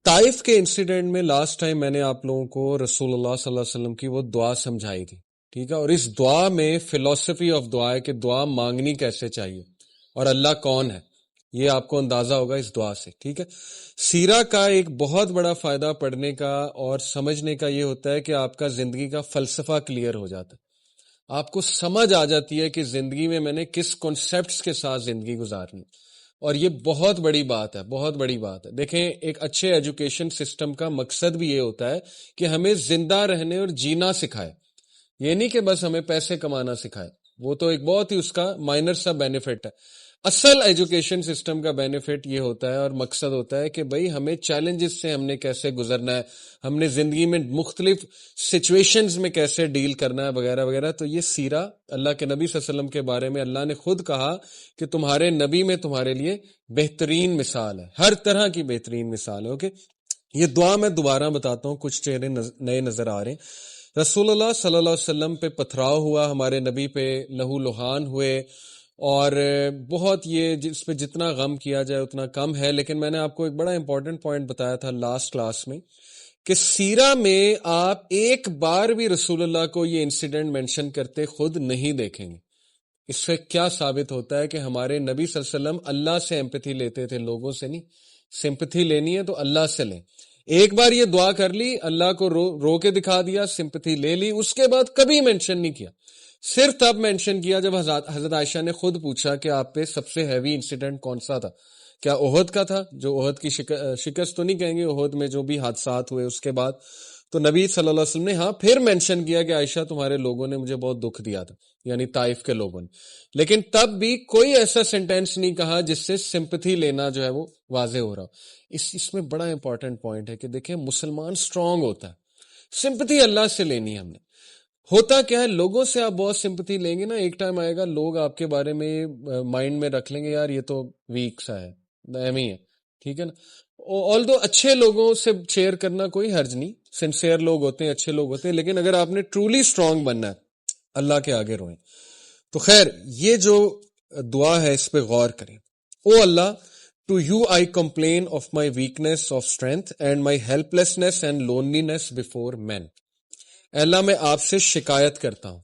طائف کے انسیڈنٹ میں last time میں نے آپ لوگوں کو رسول اللہ صلی اللہ علیہ وسلم کی وہ دعا سمجھائی تھی، ٹھیک ہے، اور اس دعا میں فلسفی آف دعا ہے کہ دعا مانگنی کیسے چاہیے اور اللہ کون ہے، یہ آپ کو اندازہ ہوگا اس دعا سے، ٹھیک ہے۔ سیرہ کا ایک بہت بڑا فائدہ پڑھنے کا اور سمجھنے کا یہ ہوتا ہے کہ آپ کا زندگی کا فلسفہ کلیئر ہو جاتا ہے، آپ کو سمجھ آ جاتی ہے کہ زندگی میں نے کس کانسیپٹس کے ساتھ زندگی گزارنی، اور یہ بہت بڑی بات ہے، بہت بڑی بات ہے۔ دیکھیں، ایک اچھے ایجوکیشن سسٹم کا مقصد بھی یہ ہوتا ہے کہ ہمیں زندہ رہنے اور جینا سکھائے، یہ نہیں کہ بس ہمیں پیسے کمانا سکھائے، وہ تو ایک بہت ہی اس کا مائنر سا بینیفٹ ہے۔ اصل ایجوکیشن سسٹم کا بینیفٹ یہ ہوتا ہے اور مقصد ہوتا ہے کہ بھئی ہمیں چیلنجز سے ہم نے کیسے گزرنا ہے، ہم نے زندگی میں مختلف سچویشنز میں کیسے ڈیل کرنا ہے وغیرہ وغیرہ۔ تو یہ سیرہ اللہ کے نبی صلی اللہ علیہ وسلم کے بارے میں اللہ نے خود کہا کہ تمہارے نبی میں تمہارے لیے بہترین مثال ہے، ہر طرح کی بہترین مثال ہے۔ اوکے، یہ دعا میں دوبارہ بتاتا ہوں، کچھ چہرے نئے نظر آ رہے ہیں۔ رسول اللہ صلی اللہ علیہ وسلم پہ پتھراؤ ہوا، ہمارے نبی پہ لہو لہان ہوئے، اور بہت یہ جس پہ جتنا غم کیا جائے اتنا کم ہے۔ لیکن میں نے آپ کو ایک بڑا امپورٹنٹ پوائنٹ بتایا تھا لاسٹ کلاس میں کہ سیرہ میں آپ ایک بار بھی رسول اللہ کو یہ انسیڈنٹ مینشن کرتے خود نہیں دیکھیں گے۔ اس سے کیا ثابت ہوتا ہے کہ ہمارے نبی صلی اللہ علیہ وسلم اللہ سے ایمپتھی لیتے تھے، لوگوں سے نہیں۔ سمپتھی لینی ہے تو اللہ سے لیں۔ ایک بار یہ دعا کر لی، اللہ کو رو کے دکھا دیا، سمپتھی لے لی، اس کے بعد کبھی مینشن نہیں کیا۔ صرف تب مینشن کیا جب حضرت عائشہ نے خود پوچھا کہ آپ پہ سب سے ہیوی انسیڈنٹ کون سا تھا؟ کیا احد کا تھا؟ جو احد کی شکست تو نہیں کہیں گے، احد میں جو بھی حادثات ہوئے اس کے بعد تو نبی صلی اللہ علیہ وسلم نے پھر مینشن کیا کہ عائشہ تمہارے لوگوں نے مجھے بہت دکھ دیا تھا، یعنی طائف کے لوگوں نے۔ لیکن تب بھی کوئی ایسا سینٹینس نہیں کہا جس سے سمپتھی لینا جو ہے وہ واضح ہو رہا ہو۔ اس میں بڑا امپورٹنٹ پوائنٹ ہے کہ دیکھیں، مسلمان سٹرونگ ہوتا ہے، سمپتھی اللہ سے لینی ہے ہم نے۔ ہوتا کیا ہے، لوگوں سے آپ بہت سمپتھی لیں گے نا، ایک ٹائم آئے گا لوگ آپ کے بارے میں مائنڈ میں رکھ لیں گے، یار یہ تو ویک سا ہے، ایم ہی ہے، ٹھیک ہے نا۔ آلدو اچھے لوگوں سے شیئر کرنا کوئی حرج نہیں، سنسیئر لوگ ہوتے ہیں، اچھے لوگ ہوتے ہیں، لیکن اگر آپ نے ٹرولی اسٹرانگ بننا ہے اللہ کے آگے روئیں۔ تو خیر، یہ جو دعا ہے اس پہ غور کریں۔ O Allah, to you I complain of my weakness of strength and my helplessness and loneliness before men. اے اللہ، میں آپ سے شکایت کرتا ہوں۔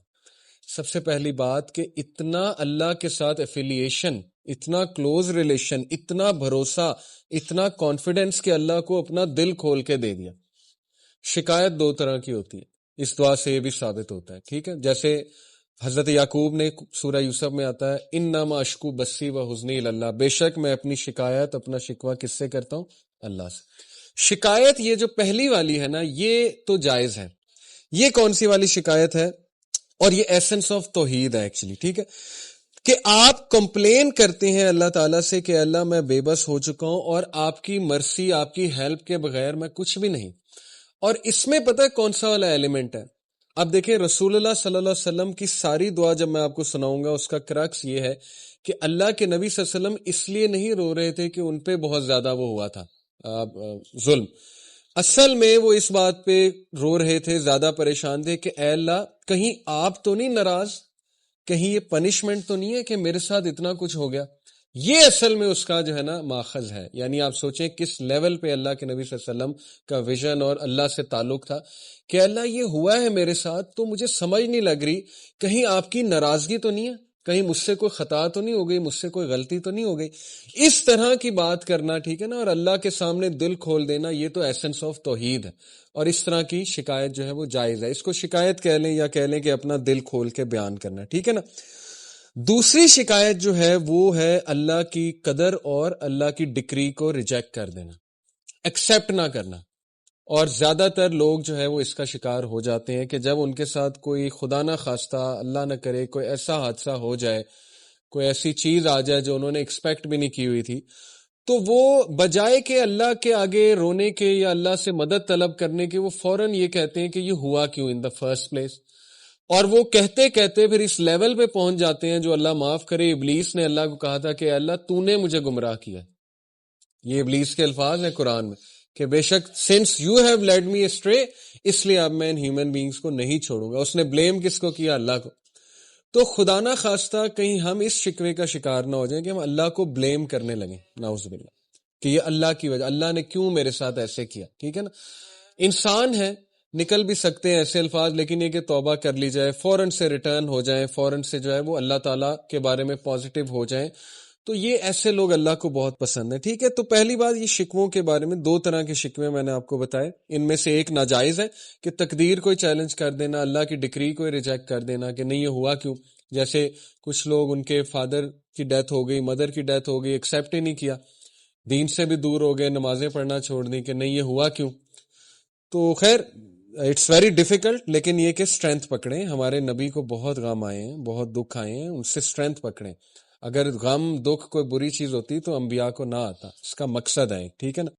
سب سے پہلی بات کہ اتنا اللہ کے ساتھ ایفیلیشن، اتنا کلوز ریلیشن، اتنا بھروسہ، اتنا کانفیڈنس کہ اللہ کو اپنا دل کھول کے دے دیا۔ شکایت دو طرح کی ہوتی ہے، اس دعا سے یہ بھی ثابت ہوتا ہے، ٹھیک ہے۔ جیسے حضرت یعقوب نے سورہ یوسف میں آتا ہے، انما اشکو بسی و حزنی اللہ، بے شک میں اپنی شکایت، اپنا شکوہ کس سے کرتا ہوں؟ اللہ سے۔ شکایت یہ جو پہلی والی ہے نا، یہ تو جائز ہے۔ یہ کون سی والی شکایت ہے؟ اور یہ ایسنس آف توحید ہے ایکچولی، ٹھیک ہے، کہ آپ کمپلین کرتے ہیں اللہ تعالیٰ سے کہ اللہ میں بے بس ہو چکا ہوں اور آپ کی مرسی، آپ کی ہیلپ کے بغیر میں کچھ بھی نہیں۔ اور اس میں پتہ ہے کون سا والا ایلیمنٹ ہے؟ اب دیکھیں، رسول اللہ صلی اللہ علیہ وسلم کی ساری دعا جب میں آپ کو سناؤں گا، اس کا کرکس یہ ہے کہ اللہ کے نبی صلی اللہ علیہ وسلم اس لیے نہیں رو رہے تھے کہ ان پہ بہت زیادہ وہ ہوا تھا ظلم، اصل میں وہ اس بات پہ رو رہے تھے، زیادہ پریشان تھے کہ اے اللہ، کہیں آپ تو نہیں ناراض، کہیں یہ پنشمنٹ تو نہیں ہے کہ میرے ساتھ اتنا کچھ ہو گیا۔ یہ اصل میں اس کا جو ہے نا ماخذ ہے۔ یعنی آپ سوچیں کس لیول پہ اللہ کے نبی صلی اللہ علیہ وسلم کا ویژن اور اللہ سے تعلق تھا کہ اللہ یہ ہوا ہے میرے ساتھ تو مجھے سمجھ نہیں لگ رہی، کہیں آپ کی ناراضگی تو نہیں ہے، کہیں مجھ سے کوئی خطا تو نہیں ہو گئی، مجھ سے کوئی غلطی تو نہیں ہو گئی۔ اس طرح کی بات کرنا، ٹھیک ہے نا، اور اللہ کے سامنے دل کھول دینا، یہ تو ایسنس آف توحید ہے۔ اور اس طرح کی شکایت جو ہے وہ جائز ہے، اس کو شکایت کہہ لیں یا کہہ لیں کہ اپنا دل کھول کے بیان کرنا، ٹھیک ہے نا۔ دوسری شکایت جو ہے وہ ہے اللہ کی قدر اور اللہ کی ڈکری کو ریجیکٹ کر دینا، ایکسیپٹ نہ کرنا۔ اور زیادہ تر لوگ جو ہے وہ اس کا شکار ہو جاتے ہیں کہ جب ان کے ساتھ کوئی خدا نہ خواستہ، اللہ نہ کرے، کوئی ایسا حادثہ ہو جائے، کوئی ایسی چیز آ جائے جو انہوں نے ایکسپیکٹ بھی نہیں کی ہوئی تھی، تو وہ بجائے کہ اللہ کے آگے رونے کے یا اللہ سے مدد طلب کرنے کے، وہ فوراً یہ کہتے ہیں کہ یہ ہوا کیوں ان دا فرسٹ پلیس۔ اور وہ کہتے کہتے پھر اس لیول پہ پہنچ جاتے ہیں جو اللہ معاف کرے، ابلیس نے اللہ کو کہا تھا کہ اللہ تو نے مجھے گمراہ کیا۔ یہ ابلیس کے الفاظ ہیں قرآن میں کہ بے شک since you have led me astray, اس لیے اب میں ان ہیومن بینگز کو نہیں چھوڑوں گا۔ اس نے بلیم کس کو کیا؟ اللہ کو۔ تو خدا نہ خواستہ کہیں ہم اس شکوے کا شکار نہ ہو جائیں کہ ہم اللہ کو بلیم کرنے لگیں، نعوذ باللہ۔ کہ یہ اللہ کی وجہ، اللہ نے کیوں میرے ساتھ ایسے کیا. ٹھیک ہے نا. انسان ہے، نکل بھی سکتے ہیں ایسے الفاظ، لیکن یہ کہ توبہ کر لی جائے، فوراً سے ریٹرن ہو جائیں، فوراً سے جو ہے وہ اللہ تعالیٰ کے بارے میں پازیٹیو ہو جائیں. تو یہ ایسے لوگ اللہ کو بہت پسند ہیں. ٹھیک ہے. تو پہلی بات یہ شکووں کے بارے میں، دو طرح کے شکوے میں نے آپ کو بتائے. ان میں سے ایک ناجائز ہے کہ تقدیر کو چیلنج کر دینا، اللہ کی ڈکری کو ریجیکٹ کر دینا کہ نہیں یہ ہوا کیوں. جیسے کچھ لوگ ان کے فادر کی ڈیتھ ہو گئی، مدر کی ڈیتھ ہو گئی، ایکسیپٹ ہی نہیں کیا، دین سے بھی دور ہو گئے، نمازیں پڑھنا چھوڑ دی کہ نہیں یہ ہوا کیوں. تو خیر اٹس ویری ڈیفیکلٹ، لیکن یہ کہ اسٹرینتھ پکڑیں. ہمارے نبی کو بہت غم آئے ہیں، بہت دکھ آئے ہیں، ان سے اسٹرینتھ پکڑیں. اگر غم دکھ کوئی بری چیز ہوتی تو انبیاء کو نہ آتا. اس کا مقصد ہے. ٹھیک ہے نا.